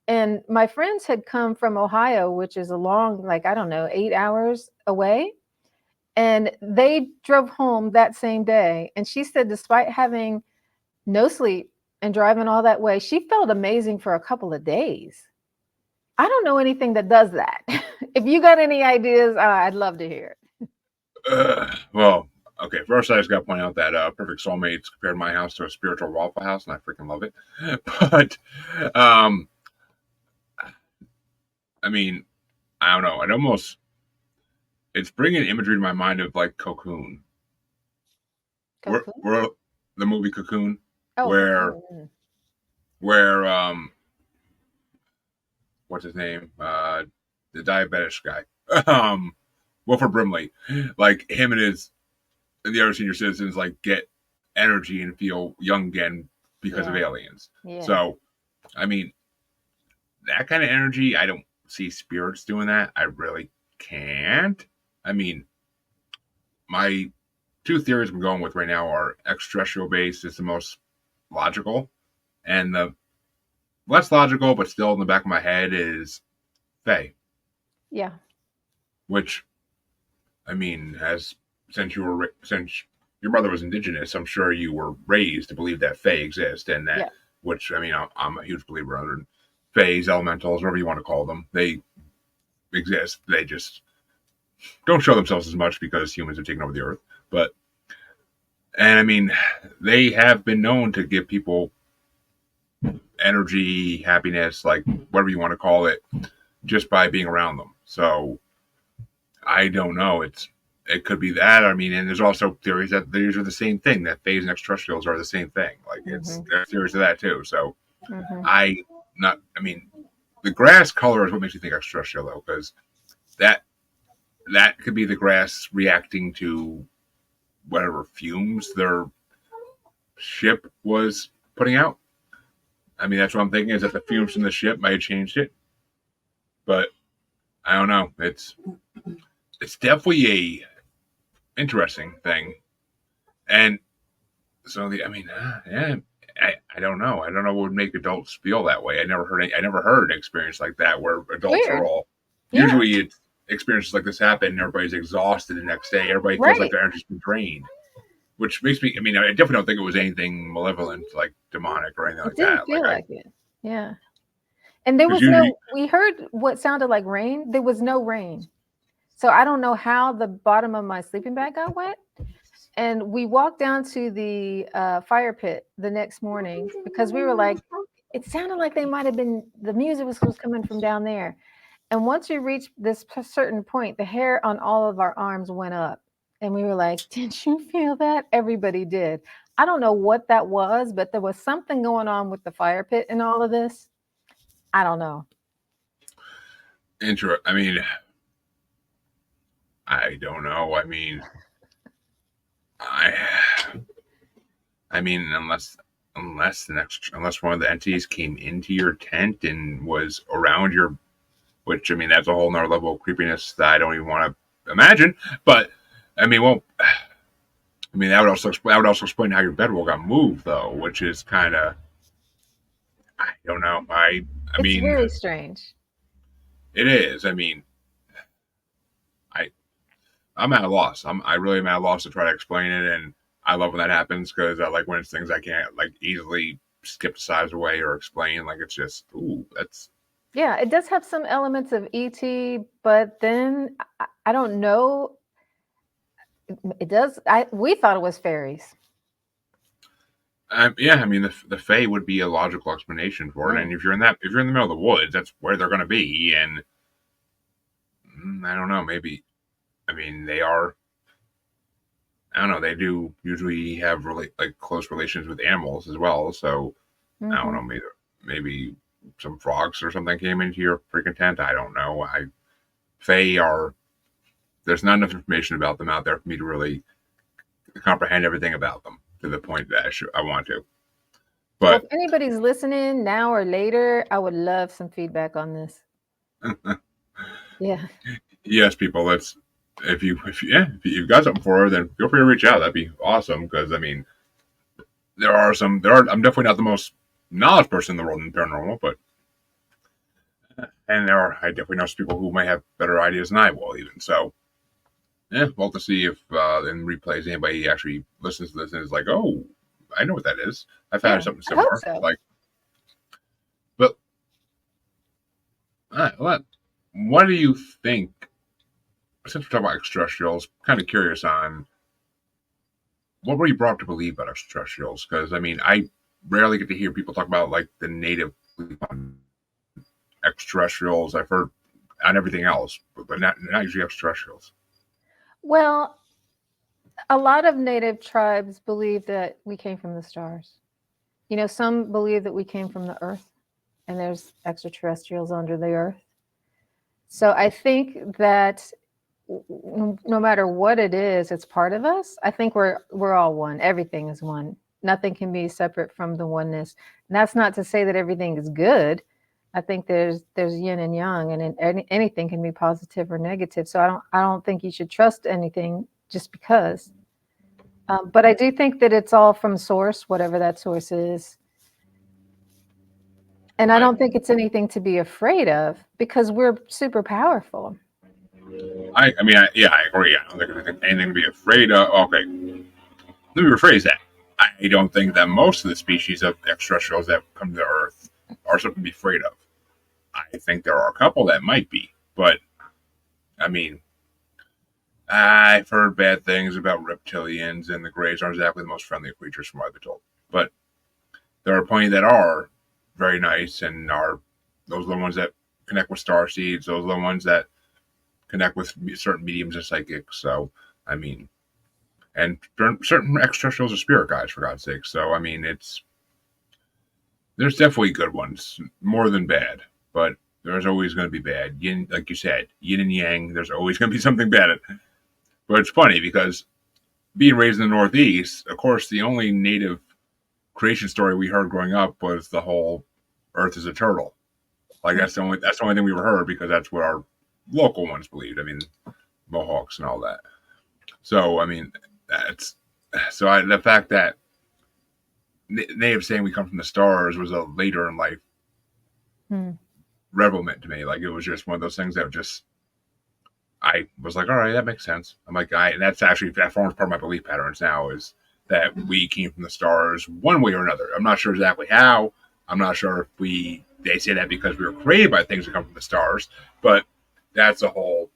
And my friends had come from Ohio, which is a long, like, I don't know, 8 hours away. And they drove home that same day. And she said, despite having no sleep and driving all that way, she felt amazing for a couple of days. I don't know anything that does that. If you got any ideas, I'd love to hear Well, okay. First, I just got to point out that Perfect Soulmates compared my house to a spiritual Waffle House, and I freaking love it. But, um, I mean, I don't know. It's bringing imagery to my mind of like Cocoon. it. Cocoon? We're the movie Cocoon, Oh, where Cocoon. where what's his name? The diabetic guy, Wilford Brimley, like him and the other senior citizens like get energy and feel young again because of Yeah. aliens. Yeah. So, I mean, that kind of energy, I don't see spirits doing that. I really can't. I mean, my two theories I'm going with right now are extraterrestrial based is the most logical, and the less logical, but still in the back of my head is Fae, Yeah. which I mean, as since your mother was indigenous, I'm sure you were raised to believe that Fae exist, and that Yeah. which I mean, I'm a huge believer in Faes, elementals, whatever you want to call them. They exist. They just don't show themselves as much because humans have taken over the earth. But and I mean, they have been known to give people energy, happiness, like whatever you want to call it, just by being around them. So I don't know. It could be that. I mean, and there's also theories that these are the same thing. That phase and extraterrestrials are the same thing. Like Mm-hmm. there's theories of that too. So Mm-hmm. I not. I mean, the grass color is what makes you think extraterrestrial though, because that that could be the grass reacting to whatever fumes their ship was putting out. I mean, that's what I'm thinking is that the fumes from the ship might have changed it, but I don't know. It's definitely a interesting thing, and so I mean, yeah, I don't know. I don't know what would make adults feel that way. I never heard an experience like that where adults are Weird. all. Yeah. Usually, it's experiences like this happen, and everybody's exhausted the next day. Everybody feels like Right. their energy's been drained, which makes me. I mean, I definitely don't think it was anything malevolent, like demonic or anything It like didn't that. feel like it. Yeah. And there Because was usually, no, we heard what sounded like rain. There was no rain. So I don't know how the bottom of my sleeping bag got wet. And we walked down to the fire pit the next morning because we were like, it sounded like they might have been, the music was coming from down there. And once we reached this certain point, the hair on all of our arms went up. And we were like, did you feel that? Everybody did. I don't know what that was, but there was something going on with the fire pit and all of this. I don't know. I mean, I don't know. I, I mean, unless one of the entities came into your tent and was around your, which I mean, that's a whole nother level of creepiness that I don't even want to imagine. But I mean, well, I mean that would also explain how your bedroll got moved, though, which is kind of I don't know. I It's mean, very strange. it is. I mean, I I'm at a loss. I really am at a loss to try to explain it, and I love when that happens because I like when it's things I can't like easily skip the size away or explain. Like it's just ooh, that's Yeah, it does have some elements of ET, but then I don't know. It does. I we thought it was fairies. yeah. I mean, the Fae would be a logical explanation for it, Yeah. and if you're in the middle of the woods, that's where they're going to be, and I don't know, maybe. I mean, they are. I don't know. They do usually have really like close relations with animals as well. So I don't Hmm. know. Maybe some frogs or something came into your freaking tent. I don't know. Fae are. There's not enough information about them out there for me to really comprehend everything about them to the point that I want to. Well, But if anybody's listening now or later, I would love some feedback on this. Yeah. yes, people, let's if you've got something for her, then feel free to reach out. That'd be awesome. Because I mean, I'm definitely not the most knowledge person in the world in paranormal, but I definitely know some people who might have better ideas than I will, even so. Yeah, well, to see if in replays anybody actually listens to this and is like, oh, I know what that is. I've had Yeah. something I hope similar. so. Like, but what do you think? Since we're talking about extraterrestrials, kind of curious on what were you brought up to believe about extraterrestrials? Because I mean, I rarely get to hear people talk about like the native extraterrestrials. I've heard on everything else, but not usually extraterrestrials. Well, a lot of native tribes believe that we came from the stars. Some believe that we came from the earth and there's extraterrestrials under the earth. So I think that no matter what it is, it's part of us. I think we're all one. Everything is one. Nothing can be separate from the oneness. And that's not to say that everything is good. I think there's yin and yang, and anything can be positive or negative. So I don't think you should trust anything just because. But I do think that it's all from source, whatever that source is. And I I don't think it's anything to be afraid of because we're super powerful. yeah, I agree. I don't think there's anything to be afraid of. Okay, let me rephrase that. I don't think that most of the species of extraterrestrials that come to Earth are something to be afraid of. I think there are a couple that might be, but I mean, I've heard bad things about reptilians, and the Greys aren't exactly the most friendly creatures, from what I've been told. But there are plenty that are very nice, and are those are the ones that connect with star seeds. Those are the ones that connect with certain mediums and psychics. So, I mean, and certain extraterrestrials are spirit guides, for God's sake. So, I mean, there's definitely good ones, more than bad, but there's always going to be bad. Yin, like you said, yin and yang. There's always going to be something bad. But it's funny because being raised in the Northeast, of course, the only native creation story we heard growing up was the whole Earth is a turtle. Like that's the only thing we ever heard because that's what our local ones believed. I mean, Mohawks and all that. So I mean, that's the fact that native saying we come from the stars was a later in life Hmm. revelment to me. Like it was just one of those things that just I was like, all right, that makes sense. I'm like, and that forms part of my belief patterns now is that we came from the stars one way or another. I'm not sure exactly how. I'm not sure if they say that because we were created by things that come from the stars, but that's a whole.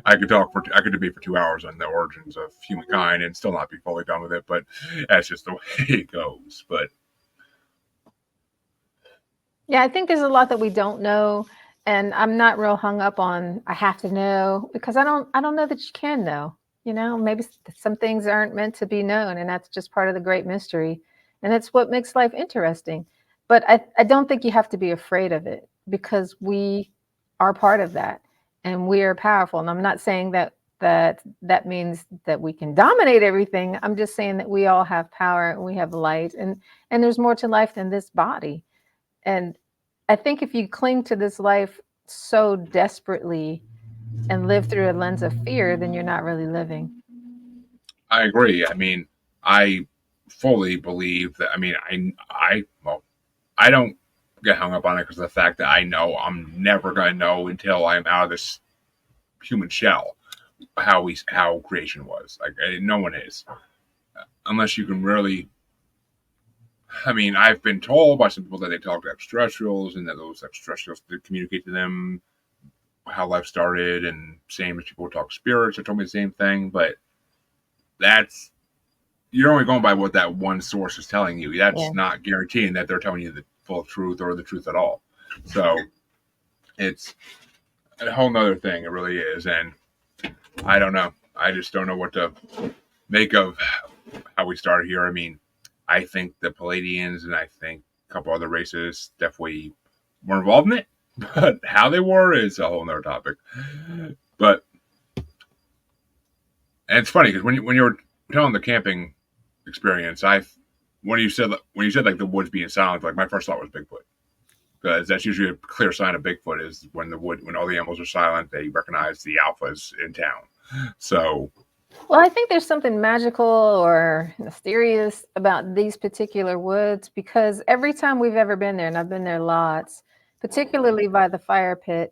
I could debate for 2 hours on the origins of humankind and still not be fully done with it. But that's just the way it goes. But Yeah, I think there's a lot that we don't know, and I'm not real hung up on I have to know because I don't know that you can know. Maybe some things aren't meant to be known, and that's just part of the great mystery, and it's what makes life interesting. But I don't think you have to be afraid of it because we are part of that, and we are powerful. And I'm not saying that means that we can dominate everything. I'm just saying that we all have power and we have light, and there's more to life than this body. And I think if you cling to this life so desperately and live through a lens of fear, then you're not really living. I agree. I mean, I fully believe that. I mean, I don't get hung up on it because of the fact that I know I'm never going to know until I'm out of this human shell how creation was. Like no one is, unless you can really. I mean, I've been told by some people that they talk to extraterrestrials and that those extraterrestrials did communicate to them how life started, and same as people talk spirits. They told me the same thing, but that's you're only going by what that one source is telling you. Yeah. That's not guaranteeing that they're telling you the full truth or the truth at all. So it's a whole nother thing. It really is. And I don't know. I just don't know what to make of how we started here. I mean, I think the Palladians and I think a couple other races definitely were involved in it, but how they were is a whole nother topic. But And it's funny because when you were telling the camping experience, I when you said like the woods being silent, like my first thought was Bigfoot, because that's usually a clear sign of Bigfoot is when all the animals are silent, they recognize the alphas in town. So Well, I think there's something magical or mysterious about these particular woods because every time we've ever been there, and I've been there lots, particularly by the fire pit,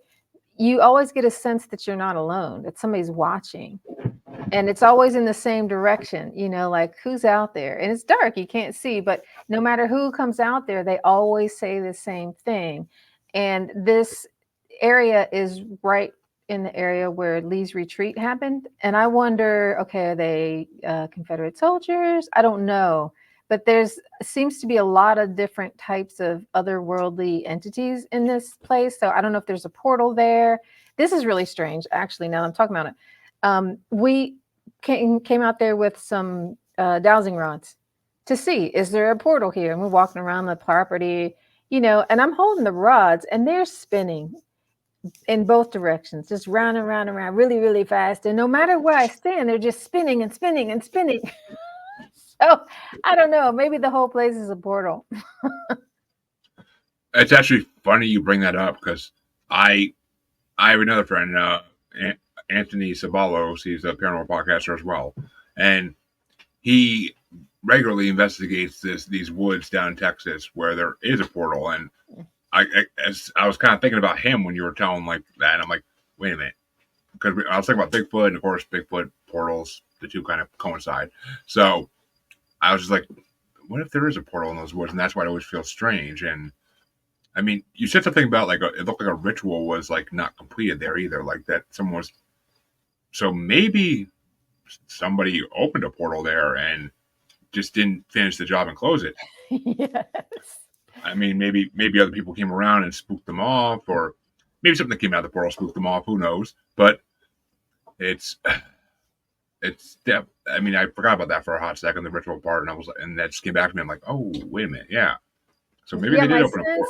you always get a sense that you're not alone, that somebody's watching. And it's always in the same direction, like who's out there? And it's dark, you can't see, but no matter who comes out there, they always say the same thing. And this area is right in the area where Lee's retreat happened. And I wonder, okay, are they Confederate soldiers? I don't know. But there's seems to be a lot of different types of otherworldly entities in this place. So I don't know if there's a portal there. This is really strange, actually, now that I'm talking about it. We came out there with some dowsing rods to see, is there a portal here? And we're walking around the property, and I'm holding the rods and they're spinning in both directions, just round and round and round, really, really fast. And no matter where I stand, they're just spinning and spinning and spinning. So I don't know. Maybe the whole place is a portal. it's actually funny you bring that up because I I have another friend, Anthony Sabalos. He's a paranormal podcaster as well, and he regularly investigates these woods down in Texas where there is a portal. And as I was kind of thinking about him when you were telling like that, and I'm like, wait a minute, because I was thinking about Bigfoot, and of course, Bigfoot portals, the two kind of coincide. So I was just like, what if there is a portal in those woods, and that's why it always feels strange. And I mean, you said something about like it looked like a ritual was like not completed there either, like that someone was. So maybe somebody opened a portal there and just didn't finish the job and close it. Yes. I mean, maybe other people came around and spooked them off, or maybe something that came out of the portal spooked them off. Who knows? But it's I mean, I forgot about that for a hot second, the ritual part, and and that just came back to me. I'm like, oh, wait a minute, yeah. So maybe Yeah, they did open a portal.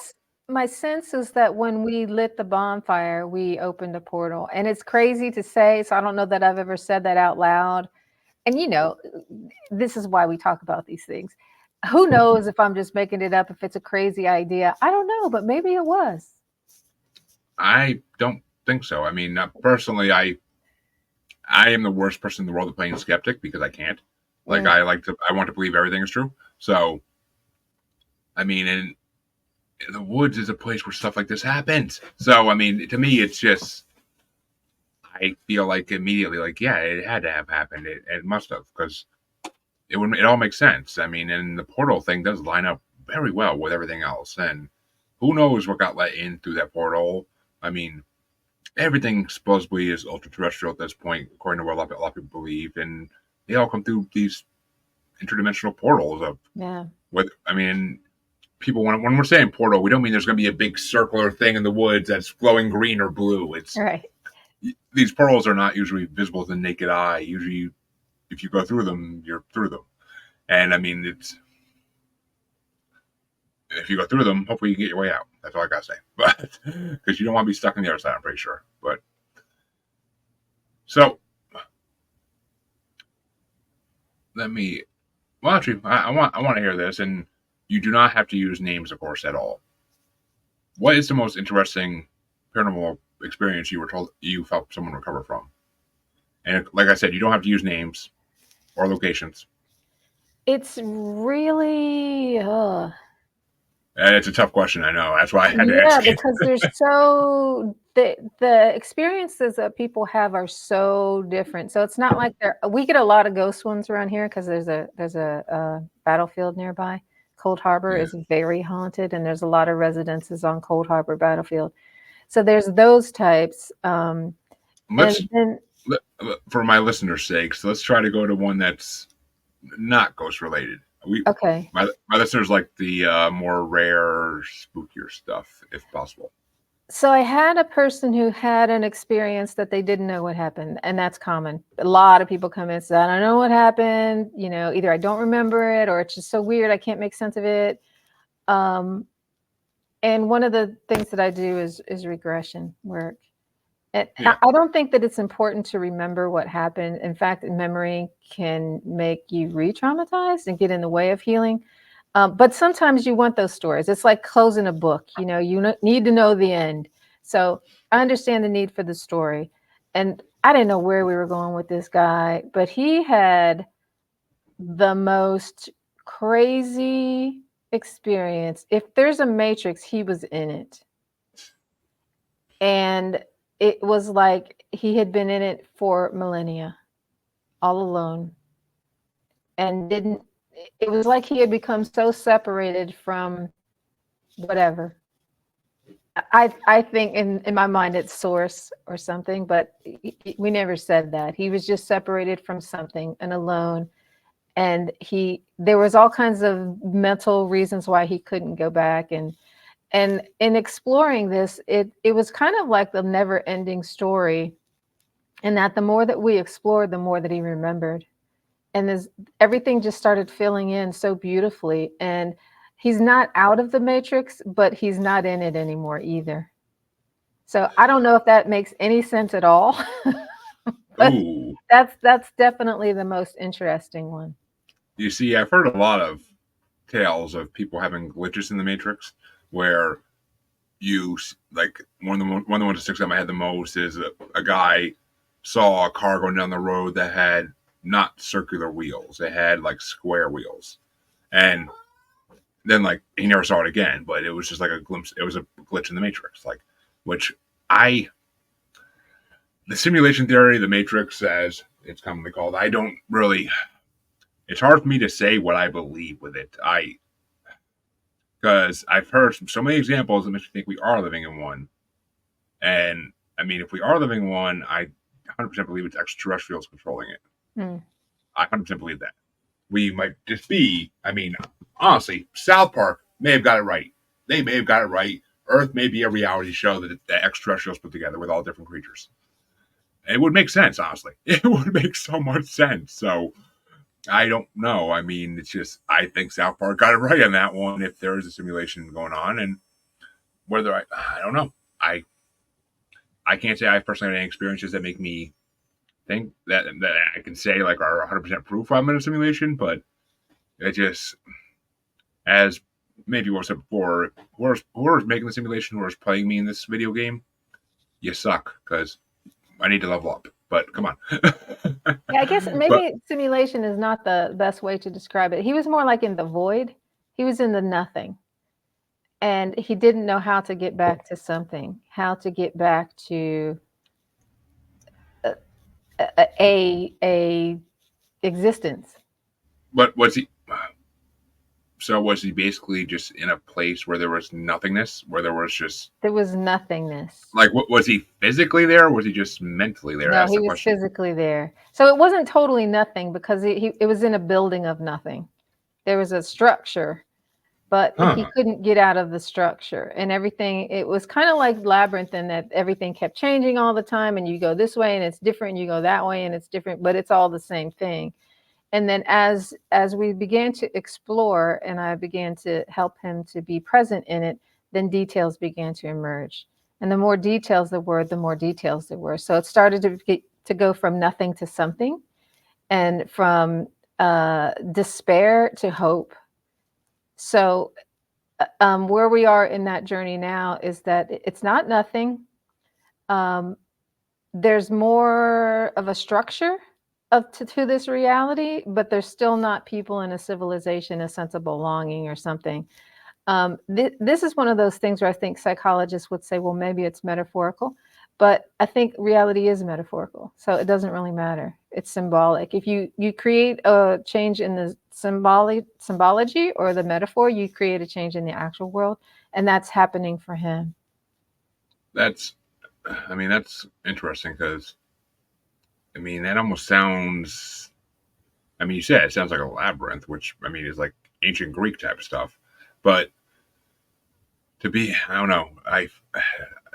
my sense is that when we lit the bonfire, we opened a portal. And it's crazy to say, so I don't know that I've ever said that out loud. And this is why we talk about these things. Who knows if I'm just making it up, if it's a crazy idea. I don't know, but maybe it was. I don't think so. I mean, personally, I am the worst person in the world at playing skeptic because I can't. Like, Mm. I want to believe everything is true. So, I mean, and the woods is a place where stuff like this happens. So, I mean, to me, it's just I feel like immediately, like, yeah, it had to have happened. It must have because it all makes sense. I mean, and the portal thing does line up very well with everything else. And who knows what got let in through that portal? I mean, everything supposedly is ultra terrestrial at this point, according to what a lot of people believe, and they all come through these interdimensional portals of Yeah. what I mean. People, when we're saying portal, we don't mean there's going to be a big circular thing in the woods that's glowing green or blue. It's Right. these portals are not usually visible to the naked eye. Usually, if you go through them, you're through them. And I mean, it's if you go through them, hopefully you get your way out. That's all I gotta say. But because you don't want to be stuck on the other side, I'm pretty sure. But so let me. Well, actually, I want to hear this, and you do not have to use names, of course, at all. What is the most interesting paranormal experience you were told you felt someone recover from? And like I said, you don't have to use names or locations. It's really, And it's a tough question, I know. That's why I had to yeah, ask it. because there's so the experiences that people have are so different. So it's not like we get a lot of ghost ones around here because there's a battlefield nearby. Cold Harbor Yeah. is very haunted, and there's a lot of residences on Cold Harbor battlefield. So there's those types, and Let's then for my listeners' sakes, let's try to go to one that's not ghost related. We okay. my listeners like the more rare, spookier stuff, if possible. So I had a person who had an experience that they didn't know what happened, and that's common. A lot of people come in and say, "I don't know what happened. Either I don't remember it, or it's just so weird I can't make sense of it." Um, and one of the things that I do is regression work. And Yeah. I don't think that it's important to remember what happened. In fact, memory can make you re-traumatized and get in the way of healing. But sometimes you want those stories. It's like closing a book. You know, need to know the end. So I understand the need for the story. And I didn't know where we were going with this guy, but he had the most crazy experience. If there's a matrix, he was in it. And it was like he had been in it for millennia, all alone, and didn't it was like he had become so separated from whatever. I think in my mind it's source or something, but we never said that. He was just separated from something and alone. And there was all kinds of mental reasons why he couldn't go back. And in exploring this, it was kind of like the never ending story. And that the more that we explored, the more that he remembered. And everything just started filling in so beautifully. And he's not out of the matrix, but he's not in it anymore either. So I don't know if that makes any sense at all, but Ooh. that's definitely the most interesting one. You see, I've heard a lot of tales of people having glitches in the Matrix where you like one of the ones that sticks out in my head the most is a guy saw a car going down the road that had not circular wheels; it had like square wheels, and then like he never saw it again. But it was just like a glimpse. It was a glitch in the Matrix, like which I the simulation theory, the Matrix, as it's commonly called. I don't really. It's hard for me to say what I believe with it. Because I've heard so many examples that makes me think we are living in one. And I mean, if we are living in one, I 100% believe it's extraterrestrials controlling it. Hmm. I 100% believe that. We might just be, I mean, honestly, South Park may have got it right. They may have got it right. Earth may be a reality show that the extraterrestrials put together with all different creatures. It would make sense, honestly. It would make so much sense. So I don't know. I mean, it's just, I think South Park got it right on that one if there is a simulation going on. And whether I don't know. I can't say I've personally had any experiences that make me think that I can say like are 100% proof I'm in a simulation, but it just, as maybe we said before, whoever's making the simulation, whoever's playing me in this video game, you suck because I need to level up. But come on. Yeah, I guess But maybe simulation is not the best way to describe it. He was more like in the void. He was in the nothing. And he didn't know how to get back to something, how to get back to a a existence. but was he? So was he basically just in a place where there was nothingness, where there was just There was nothingness. like what was he physically there, or was he just mentally there? No, That's he the was question. physically there. So it wasn't totally nothing because it was in a building of nothing. There was a structure, but he Huh. couldn't get out of the structure, and everything, it was kind of like labyrinth in that everything kept changing all the time, and you go this way and it's different, and you go that way and it's different, but it's all the same thing. And then as we began to explore and I began to help him to be present in it, then details began to emerge. And the more details there were, the more details there were. So it started to go from nothing to something, and from despair to hope. So where we are in that journey now is that it's not nothing. Um, there's more of a structure to this reality, but there's still not people in a civilization, a sense of belonging or something. This is one of those things where I think psychologists would say, well, maybe it's metaphorical, but I think reality is metaphorical, so it doesn't really matter. It's symbolic. If you create a change in the symbology or the metaphor, you create a change in the actual world, and that's happening for him. That's, I mean, that's interesting because I mean that almost sounds. I mean, you said it sounds like a labyrinth, which I mean is like ancient Greek type stuff. But to be, I don't know.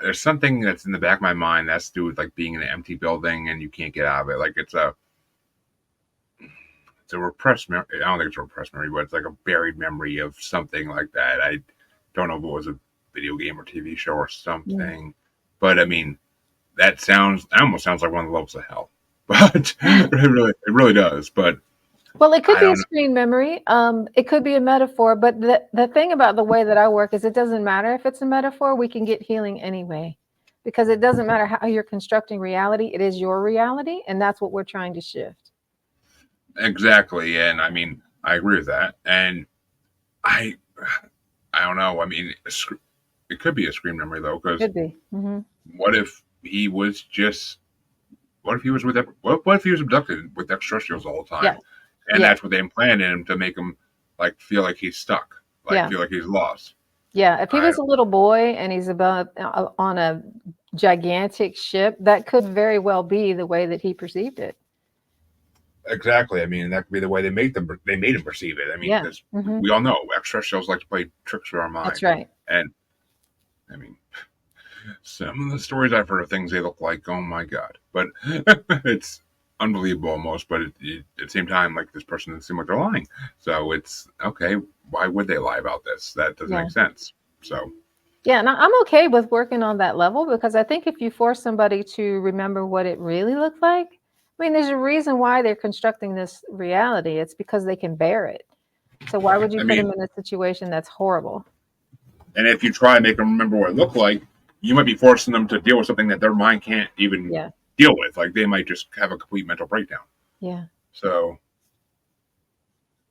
There's something that's in the back of my mind that's to do with like being in an empty building and you can't get out of it. Like it's a repressed memory. I don't think it's a repressed memory, but it's like a buried memory of something like that. I don't know if it was a video game or TV show or Mm. something, but I mean, that almost sounds like one of the levels of hell. But it really does. But Well, it could I be a don't know. screen memory. It could be a metaphor, but the thing about the way that I work is it doesn't matter if it's a metaphor, we can get healing anyway. Because it doesn't matter how you're constructing reality, it is your reality, and that's what we're trying to shift. Exactly. And I mean, I agree with that. And I I don't know. I mean, it could be a screen memory though, because Could be. what if he was just what if he was what if he was abducted with extraterrestrials all the Yeah. time, and Yeah. that's what they implanted in him to make him like feel like he's stuck, like Yeah. feel like he's lost. Yeah. If he I was a little boy and he's about on a gigantic ship, that could very well be the way that he perceived it. exactly. I mean, that could be the way they made him perceive it. I mean, Yeah. because we all know extraterrestrials like to play tricks with our That's mind, right. and I mean, some of the stories I've heard of things they look like, oh my god! But it's unbelievable almost. But at the same time, like this person doesn't seem like they're lying. So it's okay. Why would they lie about this? That doesn't Yeah. make sense. So Yeah, and I'm okay with working on that level because I think if you force somebody to remember what it really looked like, I mean, there's a reason why they're constructing this reality. It's because they can bear it. So why would you I put mean, them in a situation that's horrible? and if you try and make them remember what it looked like, you might be forcing them to deal with something that their mind can't even Yeah, deal with. Like they might just have a complete mental breakdown. yeah, So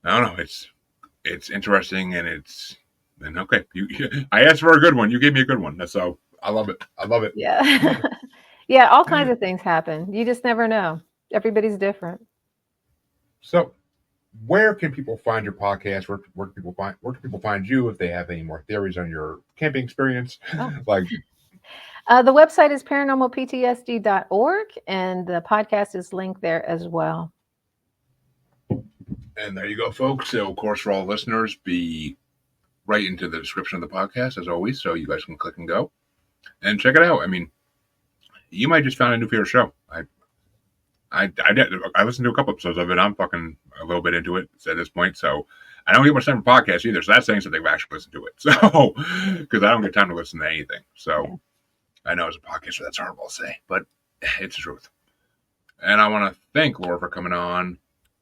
I don't know. It's interesting and okay. I asked for a good one. You gave me a good one. So I love it. I love it. yeah. Yeah, all kinds of things happen. You just never know. Everybody's different. So where can people find your podcast? Where can people find you if they have any more theories on your camping experience? Oh. Like, The website is paranormalptsd.org, and the podcast is linked there as well. and there you go, folks. So of course, for all listeners, be right into the description of the podcast as always, so you guys can click and go and check it out. I mean, you might just find a new favorite show. I listened to a couple episodes of it. I'm fucking a little bit into it at this point, so I don't get much time for podcasts either. So that's saying something. I've actually listened to it, so because I don't get time to listen to anything. So Yeah. I know as a podcaster that's horrible to say, but it's the truth. And I want to thank Laura for coming on.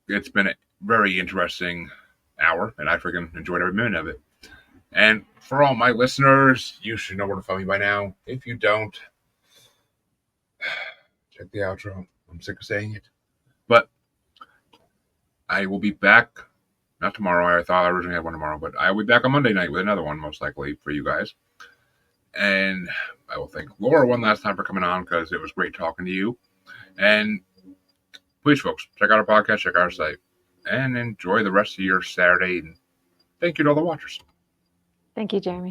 It's been a very interesting hour, and I freaking enjoyed every minute of it. And for all my listeners, you should know where to find me by now. If you don't, check the outro. I'm sick of saying it. But I will be back, not tomorrow. I thought I originally had one tomorrow, but I will be back on Monday night with another one, most likely, for you guys. And I will thank Laura one last time for coming on because it was great talking to you. And please, folks, check out our podcast, check out our site, and enjoy the rest of your Saturday. And thank you to all the watchers. Thank you, Jeremy.